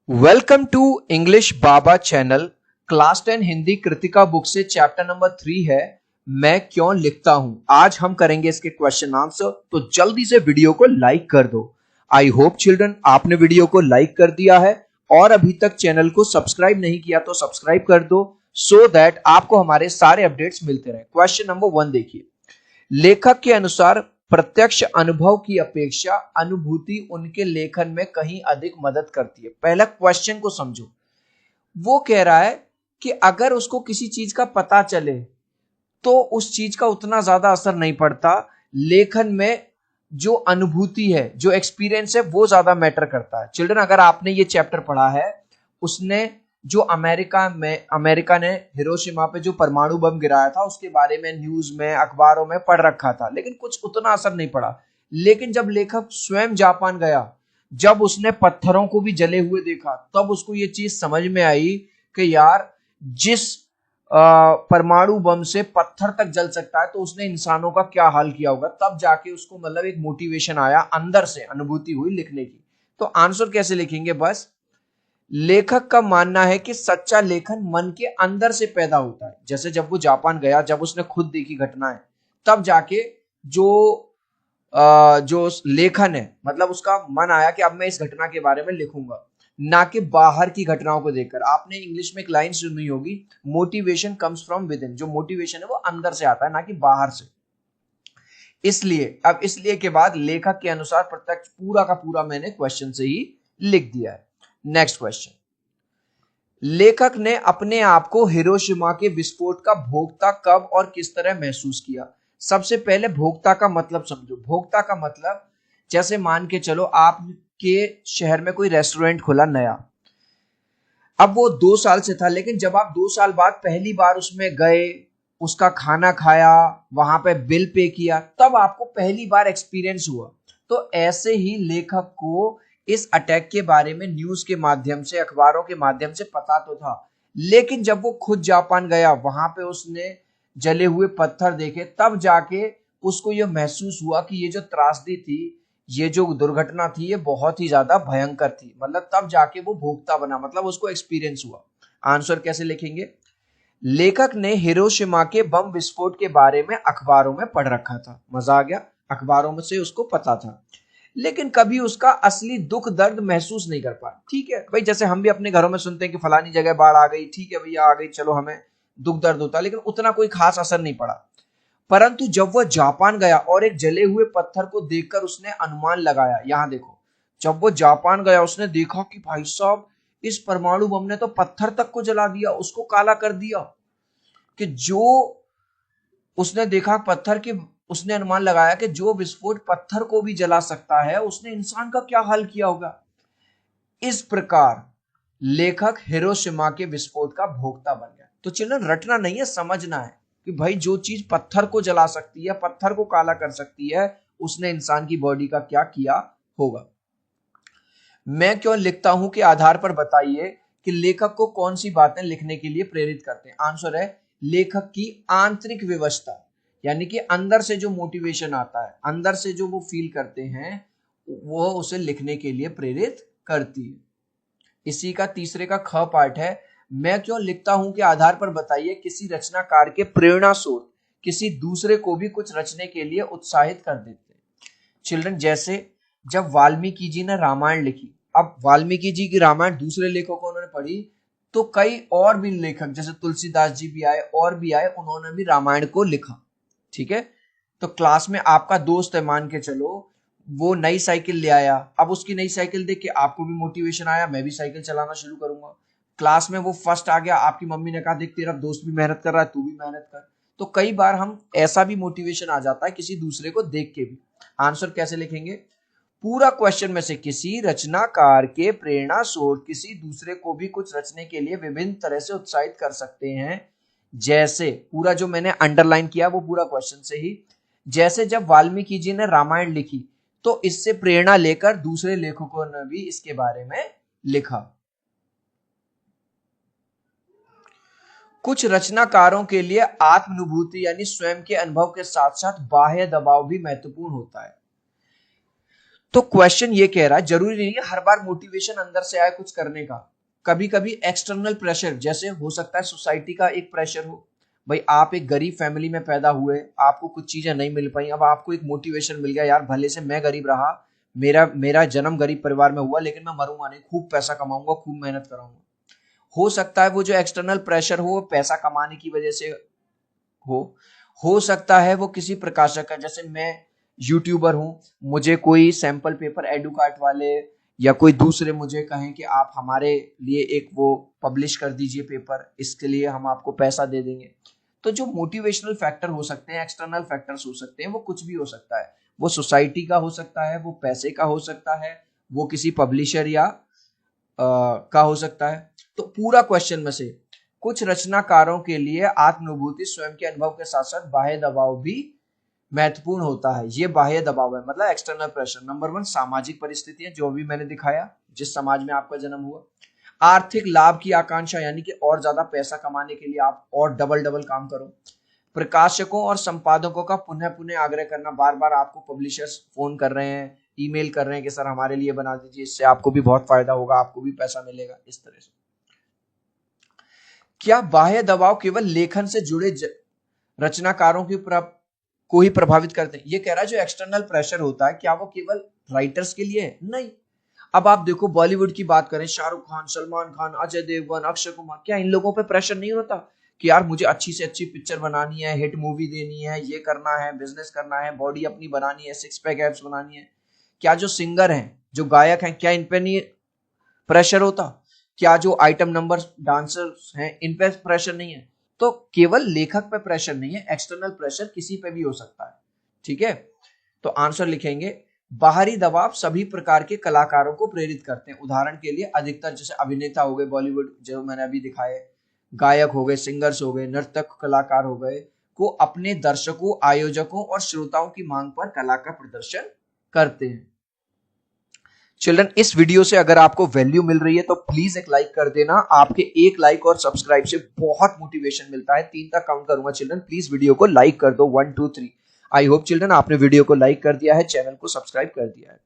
Welcome to English Baba channel. Class 10 Hindi Kritika book से chapter number 3 है मैं क्यों लिखता हूं। आज हम करेंगे इसके क्वेश्चन आंसर, तो जल्दी से वीडियो को लाइक कर दो। आई होप चिल्ड्रन आपने वीडियो को लाइक कर दिया है और अभी तक चैनल को सब्सक्राइब नहीं किया तो सब्सक्राइब कर दो सो दैट आपको हमारे सारे अपडेट्स मिलते रहे। क्वेश्चन नंबर 1 देखिए, लेखक के अनुसार प्रत्यक्ष अनुभव की अपेक्षा अनुभूति उनके लेखन में कहीं अधिक मदद करती है। पहला क्वेश्चन को समझो, वो कह रहा है कि अगर उसको किसी चीज का पता चले तो उस चीज का उतना ज्यादा असर नहीं पड़ता, लेखन में जो अनुभूति है, जो एक्सपीरियंस है, वो ज्यादा मैटर करता है। चिल्ड्रन अगर आपने ये चैप्टर पढ़ा है, उसने जो अमेरिका ने हिरोशिमा पे जो परमाणु बम गिराया था उसके बारे में न्यूज में अखबारों में पढ़ रखा था, लेकिन कुछ उतना असर नहीं पड़ा। लेकिन जब लेखक स्वयं जापान गया, जब उसने पत्थरों को भी जले हुए देखा, तब उसको ये चीज समझ में आई कि यार जिस परमाणु बम से पत्थर तक जल सकता है तो उसने इंसानों का क्या हाल किया होगा। तब जाके उसको मतलब एक मोटिवेशन आया, अंदर से अनुभूति हुई लिखने की। तो आंसर कैसे लिखेंगे, बस लेखक का मानना है कि सच्चा लेखन मन के अंदर से पैदा होता है। जैसे जब वो जापान गया, जब उसने खुद देखी घटनाएं, तब जाके जो लेखन है, मतलब उसका मन आया कि अब मैं इस घटना के बारे में लिखूंगा, ना कि बाहर की घटनाओं को देखकर। आपने इंग्लिश में एक लाइन सुनी होगी, motivation comes from with in. जो मोटिवेशन है वो अंदर से आता है, ना कि बाहर से। इसलिए के बाद लेखक के अनुसार प्रत्यक्ष पूरा का पूरा मैंने क्वेश्चन से ही लिख दिया है। नेक्स्ट क्वेश्चन, लेखक ने अपने आप को हिरोशिमा के विस्फोट का भोक्ता कब और किस तरह महसूस किया। सबसे पहले भोक्ता का मतलब समझो। भोक्ता का मतलब, जैसे मान के चलो आपके शहर में कोई रेस्टोरेंट खुला नया, अब वो 2 साल से था, लेकिन जब आप 2 साल बाद पहली बार उसमें गए, उसका खाना खाया, वहां पे बिल पे किया, तब आपको पहली बार एक्सपीरियंस हुआ। तो ऐसे ही लेखक को इस अटैक के बारे में न्यूज के माध्यम से, अखबारों के माध्यम से पता तो था, लेकिन जब वो खुद जापान गया, वहां पे उसने जले हुए पत्थर देखे, तब जाके उसको यह महसूस हुआ कि ये जो त्रासदी थी, ये जो दुर्घटना थी, ये बहुत ही ज्यादा भयंकर थी। मतलब तब जाके वो भोक्ता बना, मतलब उसको एक्सपीरियंस हुआ। आंसर कैसे लिखेंगे, लेखक ने हिरोशिमा के बम विस्फोट के बारे में अखबारों में पढ़ रखा था। मजा आ गया, अखबारों में से उसको पता था, लेकिन कभी उसका असली दुख दर्द महसूस नहीं कर पाया। ठीक है भाई, जैसे हम भी अपने घरों में सुनते हैं कि फलानी जगह बाढ़ आ गई, ठीक है भैया आ गई, चलो हमें दुख दर्द होता, लेकिन उतना कोई खास असर नहीं पड़ा। परंतु जब वह जापान गया और एक जले हुए पत्थर को देखकर उसने अनुमान लगाया, यहां देखो, जब वो जापान गया उसने देखा कि भाई साहब इस परमाणु बम ने तो पत्थर तक को जला दिया, उसको काला कर दिया। कि जो उसने देखा पत्थर के, उसने अनुमान लगाया कि जो विस्फोट पत्थर को भी जला सकता है, उसने इंसान का क्या हाल किया होगा। इस प्रकार लेखक हिरोशिमा के विस्फोट का भोक्ता बन गया। तो चिल्ड्रन रटना नहीं है, समझना है कि भाई जो चीज पत्थर को जला सकती है, पत्थर को काला कर सकती है, उसने इंसान की बॉडी का क्या किया होगा। मैं क्यों लिखता हूं के आधार पर बताइए कि लेखक को कौन सी बातें लिखने के लिए प्रेरित करते हैं। आंसर है लेखक की आंतरिक व्यवस्था, यानी कि अंदर से जो मोटिवेशन आता है, अंदर से जो वो फील करते हैं, वो उसे लिखने के लिए प्रेरित करती है। इसी का तीसरे का ख पार्ट है, मैं क्यों लिखता हूं के आधार पर बताइए किसी रचनाकार के प्रेरणा स्रोत किसी दूसरे को भी कुछ रचने के लिए उत्साहित कर देते हैं। चिल्ड्रन जैसे जब वाल्मीकि जी ने रामायण लिखी, अब वाल्मीकि जी की रामायण दूसरे लेखकों ने पढ़ी, तो कई और भी लेखक जैसे तुलसीदास जी भी आए और भी आए, उन्होंने भी रामायण को लिखा। ठीक है, तो क्लास में आपका दोस्त है, मान के चलो वो नई साइकिल ले आया, अब उसकी नई साइकिल देख के आपको भी मोटिवेशन आया, मैं भी साइकिल चलाना शुरू करूंगा। क्लास में वो फर्स्ट आ गया, आपकी मम्मी ने कहा देख तेरा दोस्त भी मेहनत कर रहा है, तू भी मेहनत कर। तो कई बार हम ऐसा भी मोटिवेशन आ जाता है किसी दूसरे को देख के भी। आंसर कैसे लिखेंगे, पूरा क्वेश्चन में से किसी रचनाकार के प्रेरणा स्रोत किसी दूसरे को भी कुछ रचने के लिए विभिन्न तरह से उत्साहित कर सकते हैं। जैसे पूरा जो मैंने अंडरलाइन किया वो पूरा क्वेश्चन से ही, जैसे जब वाल्मीकि जी ने रामायण लिखी तो इससे प्रेरणा लेकर दूसरे लेखकों ने भी इसके बारे में लिखा। कुछ रचनाकारों के लिए आत्मानुभूति यानी स्वयं के अनुभव के साथ साथ बाह्य दबाव भी महत्वपूर्ण होता है। तो क्वेश्चन ये कह रहा है जरूरी नहीं है हर बार मोटिवेशन अंदर से आए कुछ करने का, कभी कभी एक्सटर्नल प्रेशर, जैसे हो सकता है सोसाइटी का एक प्रेशर हो, भाई आप एक गरीब फैमिली में पैदा हुए, आपको कुछ चीजें नहीं मिल पाई, अब आपको एक मोटिवेशन मिल गया, यार भले से मैं गरीब रहा, मेरा मेरा जन्म गरीब परिवार में हुआ, लेकिन मैं मरूंगा नहीं, खूब पैसा कमाऊंगा, खूब मेहनत कराऊंगा। हो सकता है वो जो एक्सटर्नल प्रेशर हो वो पैसा कमाने की वजह से हो सकता है वो किसी प्रकाशक का, जैसे मैं यूट्यूबर हूं, मुझे कोई सैंपल पेपर एडुकार्ट वाले या कोई दूसरे मुझे कहें कि आप हमारे लिए एक वो पब्लिश कर दीजिए पेपर, इसके लिए हम आपको पैसा दे देंगे। तो जो मोटिवेशनल फैक्टर हो सकते हैं, एक्सटर्नल फैक्टर्स हो सकते हैं, वो कुछ भी हो सकता है, वो सोसाइटी का हो सकता है, वो पैसे का हो सकता है, वो किसी पब्लिशर या का हो सकता है। तो पूरा क्वेश्चन में से कुछ रचनाकारों के लिए आत्मानुभूति स्वयं के अनुभव के साथ साथ बाह्य दबाव भी महत्वपूर्ण होता है। ये बाह्य दबाव है, मतलब एक्सटर्नल प्रेशर। नंबर 1 सामाजिक परिस्थितियां, जो भी मैंने दिखाया, जिस समाज में आपका जन्म हुआ। आर्थिक लाभ की आकांक्षा, यानी कि और ज्यादा पैसा कमाने के लिए आप और डबल डबल काम करो। प्रकाशकों और संपादकों का पुनः पुनः आग्रह करना, बार बार आपको पब्लिशर्स फोन कर रहे हैं, ईमेल कर रहे हैं कि सर हमारे लिए बना दीजिए, इससे आपको भी बहुत फायदा होगा, आपको भी पैसा मिलेगा, इस तरह से। क्या बाह्य दबाव केवल लेखन से जुड़े रचनाकारों को ही प्रभावित करते हैं? ये कह रहा है जो एक्सटर्नल प्रेशर होता है, क्या वो केवल राइटर्स के लिए है? नहीं। अब आप देखो बॉलीवुड की बात करें, शाहरुख खान, सलमान खान, अजय देवगन, अक्षय कुमार, क्या इन लोगों पे प्रेशर नहीं होता कि यार मुझे अच्छी से अच्छी पिक्चर बनानी है, हिट मूवी देनी है, ये करना है, बिजनेस करना है, बॉडी अपनी बनानी है, सिक्स पैक एब्स बनानी है? क्या जो सिंगर हैं, जो गायक हैं, क्या इन पे नहीं प्रेशर होता? क्या जो आइटम नंबर डांसर्स हैं, इन पे प्रेशर नहीं है? तो केवल लेखक पे प्रेशर नहीं है, एक्सटर्नल प्रेशर किसी पे भी हो सकता है। ठीक है, तो आंसर लिखेंगे बाहरी दबाव सभी प्रकार के कलाकारों को प्रेरित करते हैं। उदाहरण के लिए अधिकतर जैसे अभिनेता हो गए बॉलीवुड, जो मैंने अभी दिखाए, गायक हो गए, सिंगर्स हो गए, नर्तक कलाकार हो गए, को अपने दर्शकों, आयोजकों और श्रोताओं की मांग पर कला का प्रदर्शन करते हैं। चिल्ड्रन, इस वीडियो से अगर आपको वैल्यू मिल रही है तो प्लीज एक लाइक कर देना। आपके एक लाइक और सब्सक्राइब से बहुत मोटिवेशन मिलता है। 3 तक काउंट करूंगा चिल्ड्रन, प्लीज वीडियो को लाइक कर दो। 1 2 3। आई होप चिल्ड्रन आपने वीडियो को लाइक कर दिया है, चैनल को सब्सक्राइब कर दिया है।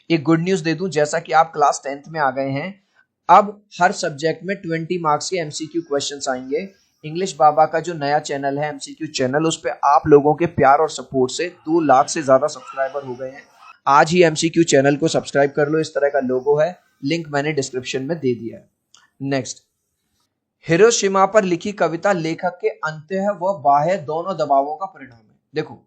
एक गुड न्यूज दे दूं, जैसा कि आप क्लास 10th में आ गए हैं, अब हर सब्जेक्ट में 20 मार्क्स के एमसीक्यू क्वेश्चंस आएंगे। इंग्लिश बाबा का जो नया चैनल है एमसीक्यू चैनल, उस पर आप लोगों के प्यार और सपोर्ट से 2 लाख से ज्यादा सब्सक्राइबर हो गए हैं। आज ही एमसीक्यू चैनल को सब्सक्राइब कर लो, इस तरह का लोगो है, लिंक मैंने डिस्क्रिप्शन में दे दिया है। नेक्स्ट, हिरोशिमा पर लिखी कविता लेखक के अंतः व बाह्य दोनों दबावों का परिणाम है। देखो,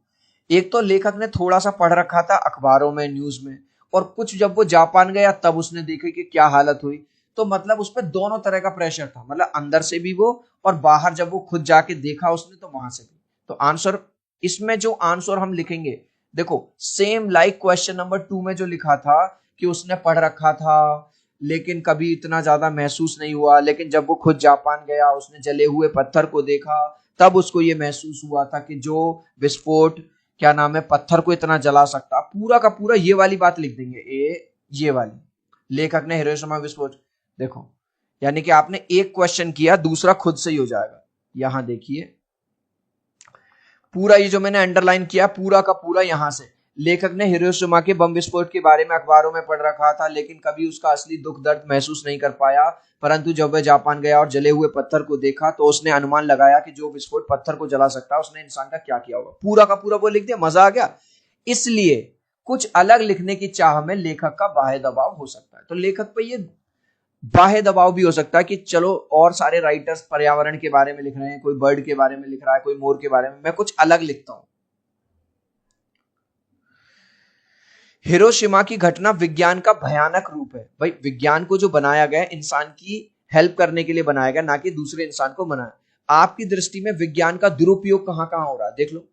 एक तो लेखक ने थोड़ा सा पढ़ रखा था अखबारों में, न्यूज में, और कुछ जब वो जापान गया तब उसने देखा कि क्या हालत हुई, तो मतलब उस पर दोनों तरह का प्रेशर था, मतलब अंदर से भी वो और बाहर जब वो खुद जाके देखा उसने तो वहां से भी। तो आंसर, इसमें जो आंसर हम लिखेंगे, देखो सेम लाइक क्वेश्चन नंबर 2 में जो लिखा था कि उसने पढ़ रखा था लेकिन कभी इतना ज्यादा महसूस नहीं हुआ, लेकिन जब वो खुद जापान गया, उसने जले हुए पत्थर को देखा, तब उसको ये महसूस हुआ था कि जो विस्फोट, क्या नाम है, पत्थर को इतना जला सकता। पूरा का पूरा ये वाली बात लिख देंगे, ये वाली, लेखक ने हिरोशिमा विस्फोट। देखो, यानी कि आपने एक क्वेश्चन किया, दूसरा खुद से ही हो जाएगा। यहां देखिए, पूरा ये जो मैंने अंडरलाइन किया, पूरा का पूरा यहां से, लेखक ने हिरोशिमा के बम विस्फोट के बारे में अखबारों में पढ़ रखा था, लेकिन कभी उसका असली दुख दर्द महसूस नहीं कर पाया, परंतु जब वह जापान गया और जले हुए पत्थर को देखा तो उसने अनुमान लगाया कि जो विस्फोट पत्थर को जला सकता है, उसने इंसान का क्या किया होगा। पूरा का पूरा वो लिख दिया, मजा आ गया। इसलिए कुछ अलग लिखने की चाह में लेखक का बाह्य दबाव हो सकता है। तो लेखक पे ये बाह्य दबाव भी हो सकता है कि चलो और सारे राइटर्स पर्यावरण के बारे में लिख रहे हैं, कोई बर्ड के बारे में लिख रहा है, कोई मोर के बारे में, मैं कुछ अलग लिखता हूं। हिरोशिमा की घटना विज्ञान का भयानक रूप है। भाई, विज्ञान को जो बनाया गया इंसान की हेल्प करने के लिए बनाया गया, ना कि दूसरे इंसान को बनाया। आपकी दृष्टि में विज्ञान का दुरुपयोग कहां कहां हो रहा है? देख लो,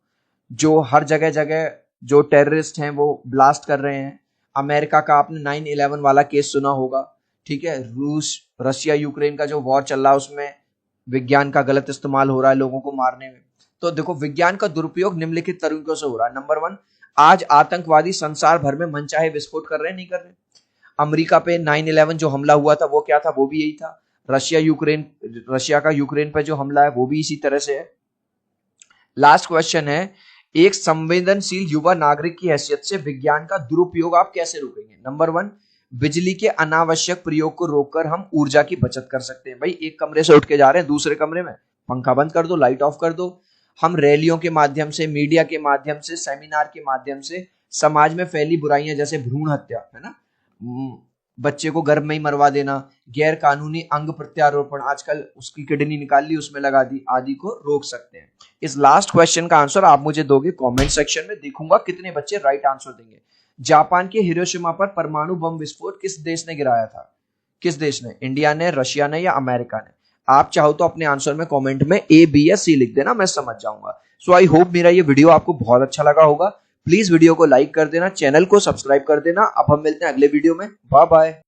जो हर जगह जगह जो टेररिस्ट हैं वो ब्लास्ट कर रहे हैं। अमेरिका का आपने 9/11 वाला केस सुना होगा, ठीक है। रूस, रशिया, यूक्रेन का जो वॉर चल रहा है उसमें विज्ञान का गलत इस्तेमाल हो रहा है लोगों को मारने में। तो देखो, विज्ञान का दुरुपयोग निम्नलिखित तरीकों से हो रहा है। नंबर 1, आज आतंकवादी संसार भर में मनचाहे विस्फोट कर रहे हैं, नहीं कर रहे? अमेरिका पे 9/11 जो हमला हुआ था वो क्या था? वो भी यही था। रशिया का यूक्रेन पे जो हमला है वो भी इसी तरह से है। लास्ट क्वेश्चन है, एक संवेदनशील युवा नागरिक की हैसियत से विज्ञान का दुरुपयोग आप कैसे रोकेंगे? नंबर 1, बिजली के अनावश्यक प्रयोग को रोककर हम ऊर्जा की बचत कर सकते हैं। भाई एक कमरे से उठ के जा रहे हैं दूसरे कमरे में, पंखा बंद कर दो, लाइट ऑफ कर दो। हम रैलियों के माध्यम से, मीडिया के माध्यम से, सेमिनार के माध्यम से समाज में फैली बुराइयां जैसे भ्रूण हत्या, है ना, बच्चे को गर्भ में ही मरवा देना, गैर कानूनी अंग प्रत्यारोपण, आजकल उसकी किडनी निकाल ली उसमें लगा दी, आदि को रोक सकते हैं। इस लास्ट क्वेश्चन का आंसर आप मुझे दोगे कमेंट सेक्शन में, देखूंगा कितने बच्चे राइट आंसर देंगे। जापान के हिरोशिमा पर परमाणु बम विस्फोट किस देश ने गिराया था? किस देश ने? इंडिया ने, रशिया ने या अमेरिका ने? आप चाहो तो अपने आंसर में कमेंट में ए, बी या सी लिख देना, मैं समझ जाऊंगा। सो आई होप मेरा ये वीडियो आपको बहुत अच्छा लगा होगा। प्लीज वीडियो को लाइक कर देना, चैनल को सब्सक्राइब कर देना। अब हम मिलते हैं अगले वीडियो में। Bye bye.